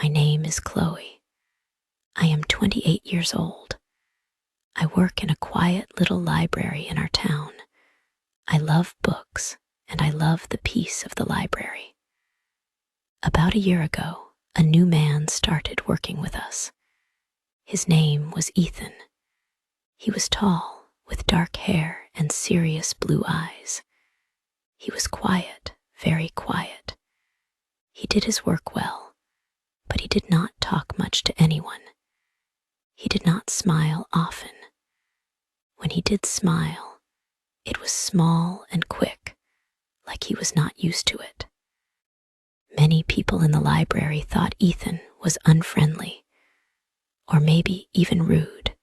My name is Chloe. I am 28 years old. I work in a quiet little library in our town. I love books, and I love the peace of the library. About a year ago, a new man started working with us. His name was Ethan. He was tall, with dark hair and serious blue eyes. He was quiet, very quiet. He did his work well, but he did not talk much to anyone. He did not smile often. When he did smile, it was small and quick, like he was not used to it. Many people in the library thought Ethan was unfriendly, or maybe even rude.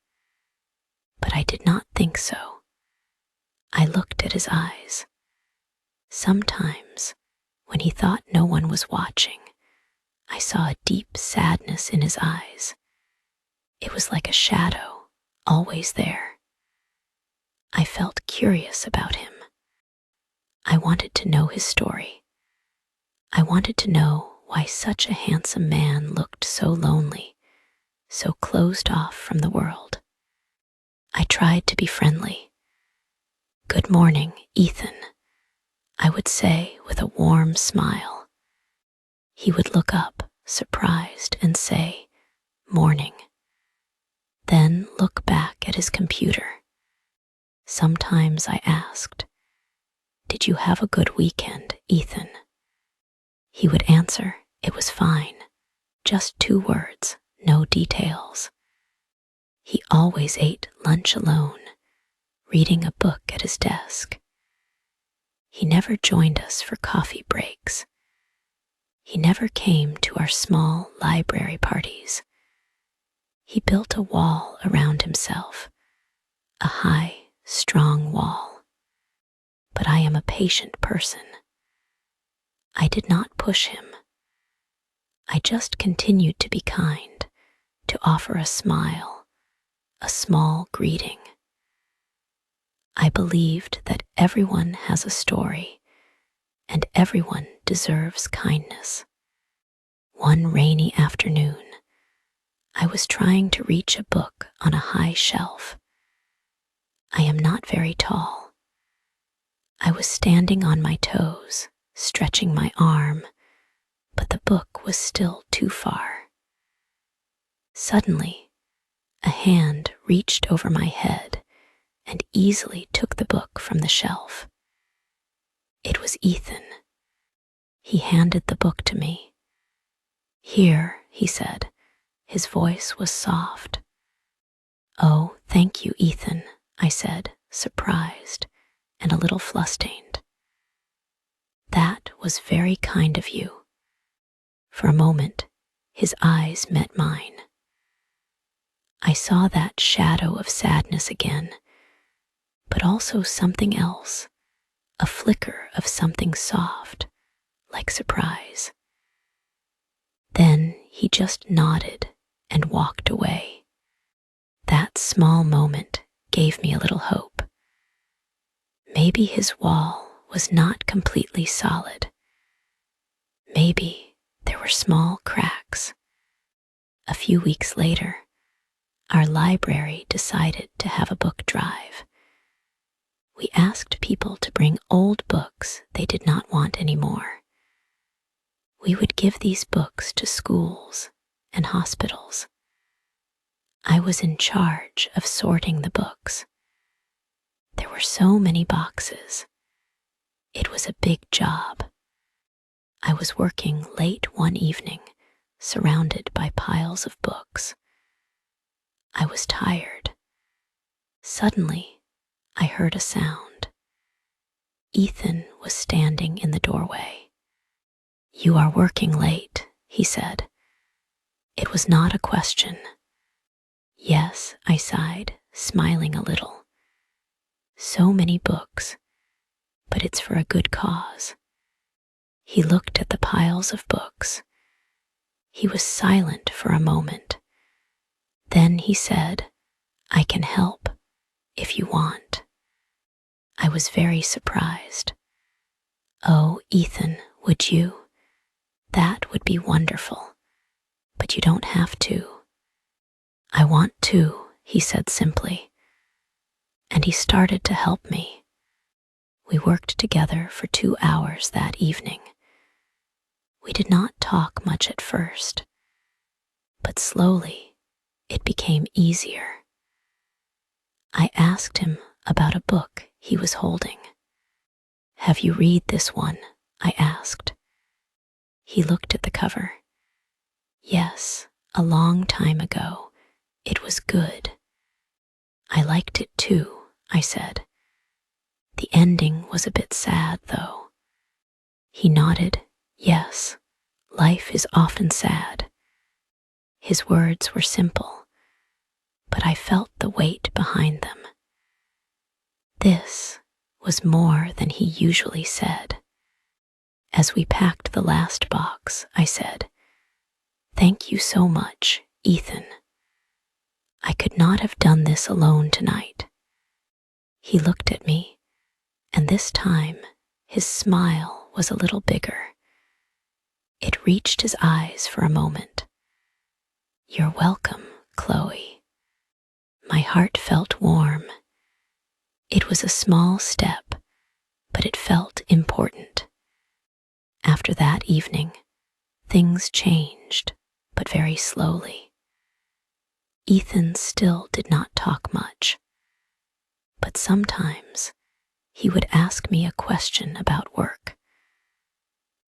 But I did not think so. I looked at his eyes. Sometimes, when he thought no one was watching, I saw a deep sadness in his eyes. It was like a shadow, always there. I felt curious about him. I wanted to know his story. I wanted to know why such a handsome man looked so lonely, so closed off from the world. I tried to be friendly. "Good morning, Ethan," I would say with a warm smile. He would look up, surprised, and say, "Morning." Then look back at his computer. Sometimes I asked, "Did you have a good weekend, Ethan?" He would answer, "It was fine." Just 2 words, no details. He always ate lunch alone, reading a book at his desk. He never joined us for coffee breaks. He never came to our small library parties. He built a wall around himself, a high, strong wall. But I am a patient person. I did not push him. I just continued to be kind, to offer a smile, a small greeting. I believed that everyone has a story, and everyone deserves kindness. One rainy afternoon, I was trying to reach a book on a high shelf. I am not very tall. I was standing on my toes, stretching my arm, but the book was still too far. Suddenly, a hand reached over my head and easily took the book from the shelf. It was Ethan. He handed the book to me. "Here," he said. His voice was soft. "Oh, thank you, Ethan," I said, surprised and a little flustered. "That was very kind of you." For a moment, his eyes met mine. I saw that shadow of sadness again, but also something else, a flicker of something soft, like surprise. Then he just nodded and walked away. That small moment gave me a little hope. Maybe his wall was not completely solid. Maybe there were small cracks. A few weeks later, our library decided to have a book drive. We asked people to bring old books they did not want anymore. We would give these books to schools and hospitals. I was in charge of sorting the books. There were so many boxes. It was a big job. I was working late one evening, surrounded by piles of books. I was tired. Suddenly, I heard a sound. Ethan was standing in the doorway. "You are working late," he said. It was not a question. "Yes," I sighed, smiling a little. "So many books, but it's for a good cause." He looked at the piles of books. He was silent for a moment. Then he said, "I can help, if you want." I was very surprised. "Oh, Ethan, would you? That would be wonderful. but you don't have to. I want to, he said simply, and he started to help me. We worked together for 2 hours that evening. We did not talk much at first, but slowly it became easier. I asked him about a book he was holding. Have you read this one? I asked. He looked at the cover. Yes, a long time ago. It was good. I liked it too, I said. The ending was a bit sad, though. He nodded. Yes, life is often sad. His words were simple, but I felt the weight behind them. This was more than he usually said. As we packed the last box, I said, "Thank you so much, Ethan. I could not have done this alone tonight." He looked at me, and this time his smile was a little bigger. It reached his eyes for a moment. "You're welcome, Chloe." My heart felt warm. It was a small step, but it felt important. After that evening, things changed, but very slowly. Ethan still did not talk much, but sometimes he would ask me a question about work.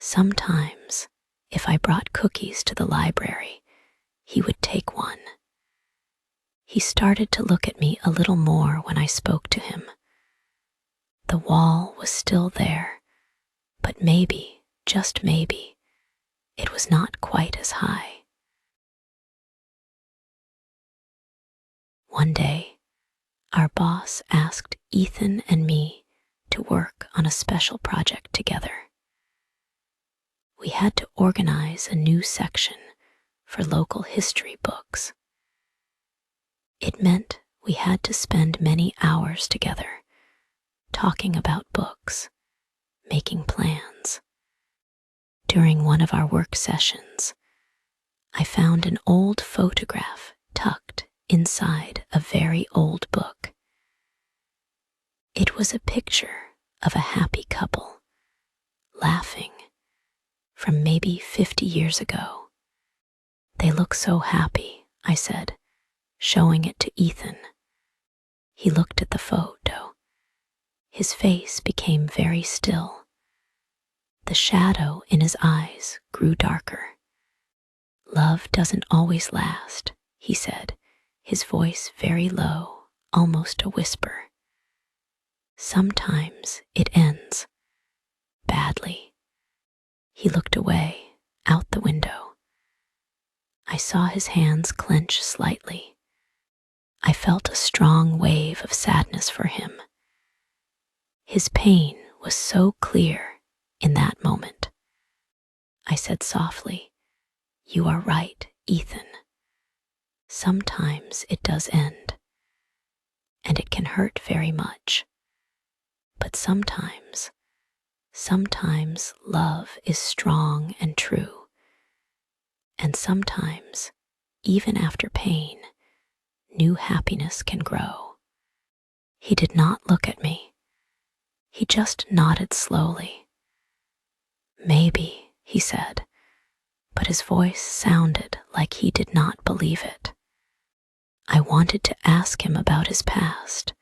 Sometimes, if I brought cookies to the library, he would take one. He started to look at me a little more when I spoke to him. The wall was still there, but maybe, just maybe, it was not quite as high. One day, our boss asked Ethan and me to work on a special project together. We had to organize a new section for local history books. It meant we had to spend many hours together, talking about books, making plans. During one of our work sessions, I found an old photograph tucked inside a very old book. It was a picture of a happy couple, laughing, from maybe 50 years ago. "They look so happy," I said, showing it to Ethan. He looked at the photo. His face became very still. The shadow in his eyes grew darker. "Love doesn't always last," he said, his voice very low, almost a whisper. "Sometimes it ends badly." He looked away, out the window. I saw his hands clench slightly. I felt a strong wave of sadness for him. His pain was so clear in that moment. I said softly, "You are right, Ethan. Sometimes it does end, and it can hurt very much. But sometimes love is strong and true. And sometimes, even after pain, new happiness can grow." He did not look at me. He just nodded slowly. "Maybe," he said, but his voice sounded like he did not believe it. I wanted to ask him about his past,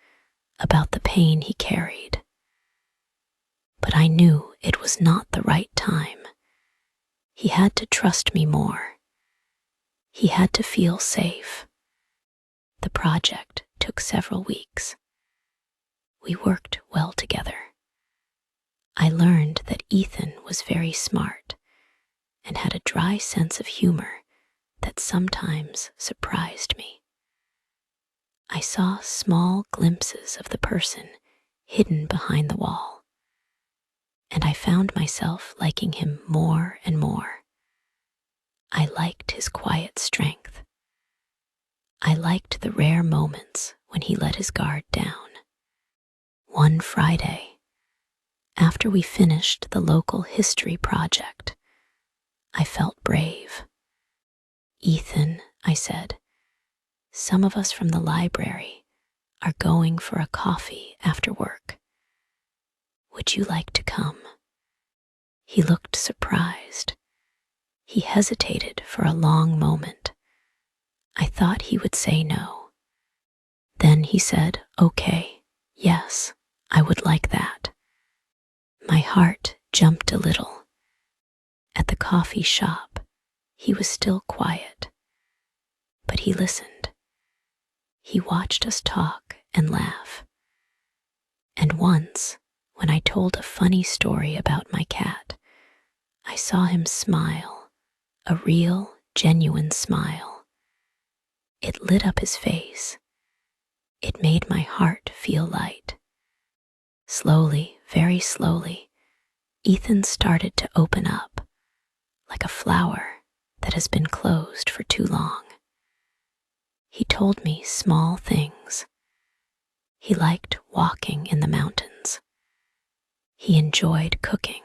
about the pain he carried. But I knew it was not the right time. He had to trust me more. He had to feel safe. The project took several weeks. We worked well together. I learned that Ethan was very smart and had a dry sense of humor that sometimes surprised me. I saw small glimpses of the person hidden behind the wall, and I found myself liking him more and more. I liked his quiet strength. I liked the rare moments when he let his guard down. One Friday, after we finished the local history project, I felt brave. Ethan, I said, some of us from the library are going for a coffee after work. Would you like to come? He looked surprised. He hesitated for a long moment. I thought he would say no. Then he said, "Okay, yes, I would like that." My heart jumped a little. At the coffee shop, he was still quiet, but he listened. He watched us talk and laugh. And once, when I told a funny story about my cat, I saw him smile, a real, genuine smile. It lit up his face. It made my heart feel light. Slowly, very slowly, Ethan started to open up, like a flower that has been closed for too long. He told me small things. He liked walking in the mountains. He enjoyed cooking.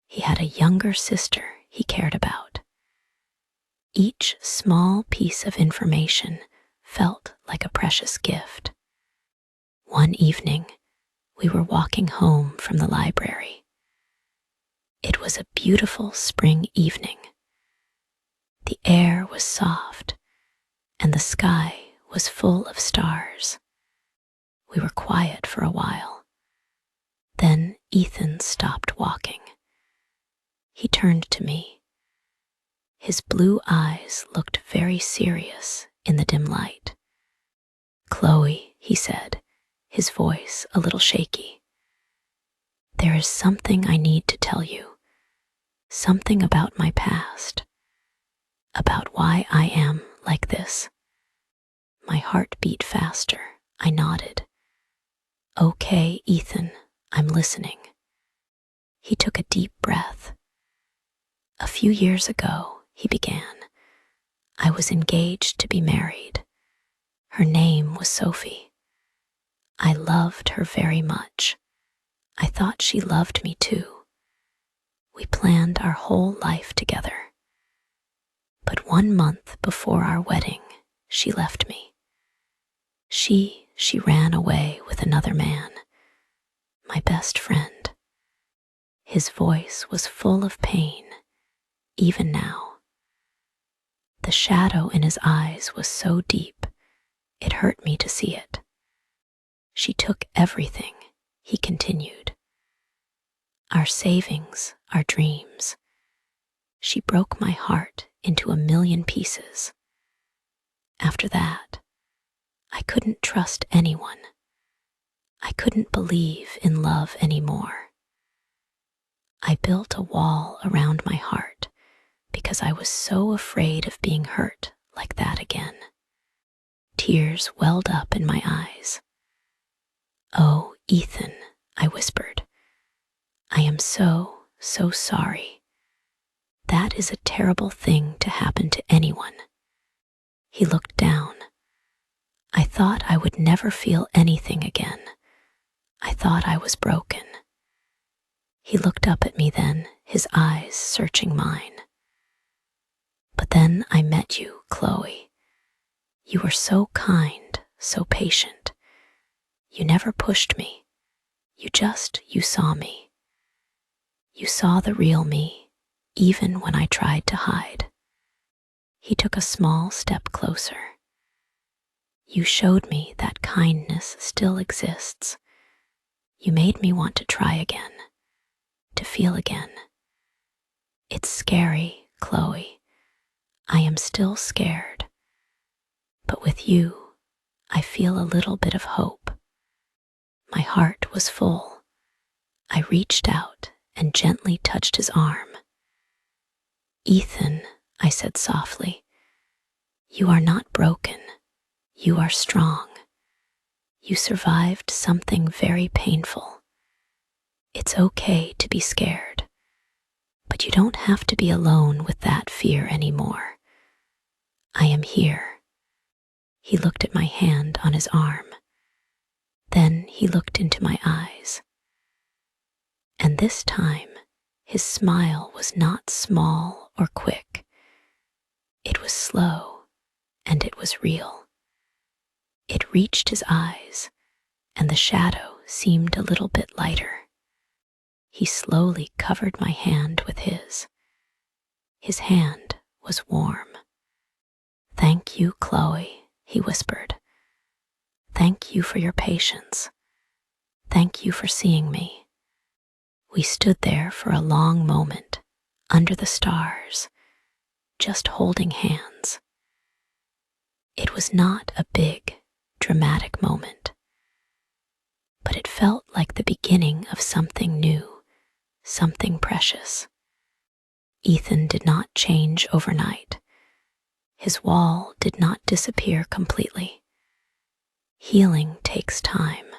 He had a younger sister he cared about. Each small piece of information felt like a precious gift. One evening, we were walking home from the library. It was a beautiful spring evening. The air was soft, and the sky was full of stars. We were quiet for a while. Then Ethan stopped walking. He turned to me. His blue eyes looked very serious in the dim light. "Chloe," he said, his voice a little shaky. "There is something I need to tell you. Something about my past. About why I am like this." My heart beat faster. I nodded. "Okay, Ethan, I'm listening." He took a deep breath. "A few years ago," he began, "I was engaged to be married. Her name was Sophie. I loved her very much. I thought she loved me too. We planned our whole life together. But 1 month before our wedding, she left me. She ran away with another man, my best friend." His voice was full of pain, even now. The shadow in his eyes was so deep, it hurt me to see it. "She took everything," he continued. "Our savings, our dreams. She broke my heart into 1,000,000 pieces. After that, I couldn't trust anyone. I couldn't believe in love anymore. I built a wall around my heart because I was so afraid of being hurt like that again." Tears welled up in my eyes. "Oh, Ethan," I whispered, "I am so sorry. That is a terrible thing to happen to anyone." He looked down. I thought I would never feel anything again. I thought I was broken. He looked up at me then, his eyes searching mine. "But then I met you, Chloe. You were so kind, so patient. You never pushed me. You saw me. You saw the real me, even when I tried to hide." He took a small step closer. "You showed me that kindness still exists. You made me want to try again, to feel again. It's scary, Chloe. I am still scared. But with you, I feel a little bit of hope." My heart was full. I reached out and gently touched his arm. "Ethan," I said softly, "you are not broken. You are strong. You survived something very painful. It's okay to be scared, but you don't have to be alone with that fear anymore. I am here." He looked at my hand on his arm. Then he looked into my eyes. And this time, his smile was not small or quick. was slow, and it was real. It reached his eyes, and the shadow seemed a little bit lighter. He slowly covered my hand with his. His hand was warm. "Thank you, Chloe," he whispered. "Thank you for your patience. Thank you for seeing me." We stood there for a long moment, under the stars, just holding hands. It was not a big, dramatic moment, but it felt like the beginning of something new, something precious. Ethan did not change overnight. His wall did not disappear completely. Healing takes time.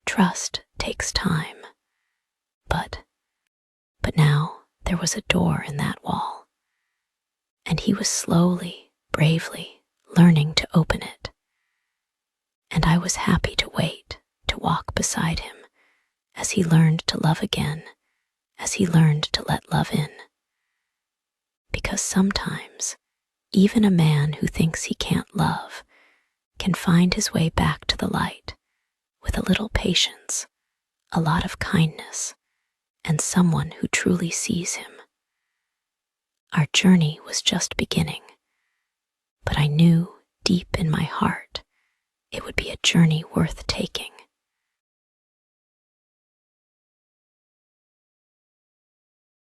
Trust takes time. But now there was a door in that wall, and he was slowly, bravely learning to open it. And I was happy to wait, to walk beside him, as he learned to love again, as he learned to let love in. Because sometimes, even a man who thinks he can't love can find his way back to the light with a little patience, a lot of kindness, and someone who truly sees him. Our journey was just beginning, but I knew deep in my heart it would be a journey worth taking.